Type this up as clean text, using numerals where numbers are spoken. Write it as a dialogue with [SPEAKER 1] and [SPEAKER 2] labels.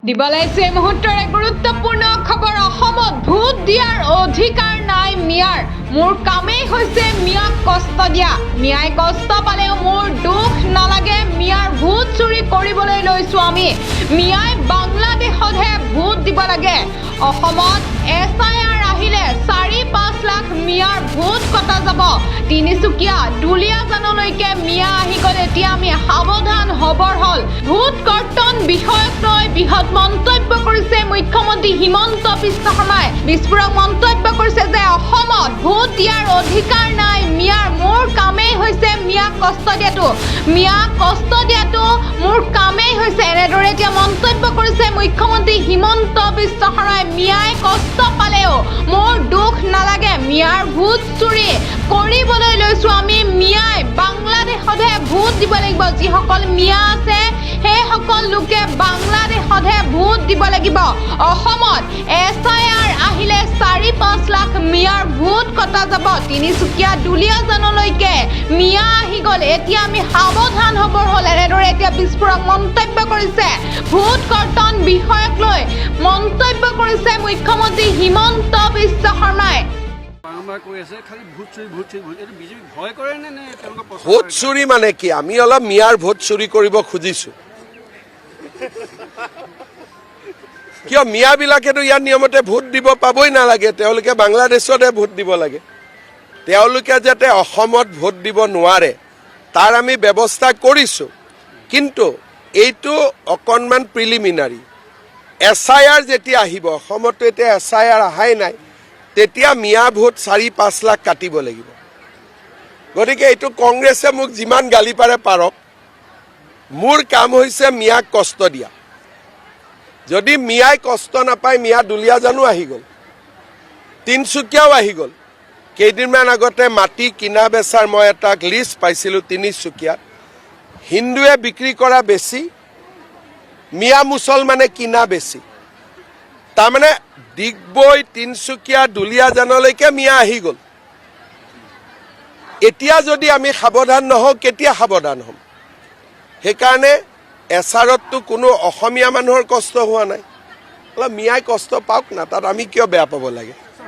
[SPEAKER 1] দিবালাইছে এই মুহূৰ্তৰ এক গুৰুত্বপূৰ্ণ খবৰ। অসমত ভোট দিয়াৰ অধিকাৰ নাই মিয়াৰ। মোৰ কামেই হৈছে মিয়াক কষ্ট দিয়া। মিয়াই কষ্ট পালেও মোৰ দুখ নালাগে। মিয়াৰ ভোট চুৰি কৰিবলৈ লৈছোঁ আমি। মিয়াই বাংলাদেশতহে ভোট দিব লাগে। অসমত SIR আহিলে 4-5 লাখ মিয়াৰ ভোট কটা যাব। তিনিচুকীয়া দুলীয়াজানলৈকে মিয়া আহি গ'ল। এতিয়া আমি সাৱধান হবৰ হ'ল। ভোট কৰ্তন বিষয়ক লৈ বৃহৎ মন্তব্য কৰিছে মুখ্যমন্ত্ৰী হিমন্ত বিশ্ব শৰ্মাই। বিস্ফোৰক মন্তব্য কৰিছে যে অসমত ভোট দিয়াৰ অধিকাৰ নাই মিয়াৰ। মোৰ কামেই হৈছে মিয়াক কষ্ট দিয়াটো। মিয়াক কষ্ট দিয়াটো মোৰ কামেই হৈছে, এনেদৰে এতিয়া মন্তব্য কৰিছে মুখ্যমন্ত্ৰী হিমন্ত বিশ্ব শৰ্মাই। মিয়াই কষ্ট পালেও মোৰ দুখ নালাগে। মিয়াৰ ভোট চুৰি কৰিবলৈ লৈছোঁ আমি। মিয়াই বাংলাদেশতহে ভোট দিব লাগিব। যিসকল মিয়া আছে সেইসকল লোকে বাংলাদেশতহে ভোট দিব লাগিব। অসমত SIR আহিলে 4-5 লাখ মিয়াৰ ভোট কটা যাব। তিনিচুকীয়া দুলীয়াজানলৈকে মিয়া আহি গ'ল। এতিয়া আমি সাৱধান হ'বৰ হ'ল। এনেদৰে এতিয়া বিস্ফোৰক মন্তব্য কৰিছে। ভোট কৰ্তন বিষয়ক লৈ মন্তব্য কৰিছে মুখ্যমন্ত্ৰী হিমন্ত বিশ্ব শৰ্মাই।
[SPEAKER 2] ভোট চুৰি মানে কি? আমি অলপ মিয়াৰ ভোট চুৰি কৰিব খুজিছো। কিয় মিয়াবিলাকেতো ইয়াৰ নিয়মতে ভোট দিব পাবই নালাগে। তেওঁলোকে বাংলাদেশতে ভোট দিব লাগে। তেওঁলোকে যাতে অসমত ভোট দিব নোৱাৰে তাৰ আমি ব্যৱস্থা কৰিছোঁ। কিন্তু এইটো অকণমান প্ৰিলিমিনাৰী। SIR যেতিয়া আহিব, অসমতো এতিয়া SIR অহাই নাই, তেতিয়া মিয়া ভোট 4-5 লাখ কাটিব লাগিব। গতিকে এইটো কংগ্ৰেছে মোক যিমান গালি পাৰে পাৰক। মোৰ কাম হৈছে মিয়াক কষ্ট দিয়া। যদি মিয়াই কষ্ট নাপায়, মিয়া দুলীয়াজানো আহি গ'ল, তিনিচুকীয়াও আহি গ'ল। কেইদিনমান আগতে মাটি কিনা বেচাৰ মই এটা লিষ্ট পাইছিলোঁ তিনিচুকীয়াত। হিন্দুৱে বিক্ৰী কৰা বেছি, মিয়া মুছলমানে কিনা বেছি। তাৰমানে ডিগবৈ, তিনিচুকীয়া, দুলীয়াজানলৈকে মিয়া আহি গ'ল। এতিয়া যদি আমি সাৱধান নহওঁ, কেতিয়া সাৱধান হ'ম? সেইকাৰণে SRততো কোনো অসমীয়া মানুহৰ কষ্ট হোৱা নাই। অলপ মিয়াই কষ্ট পাওক না, তাত আমি কিয় বেয়া পাব লাগে?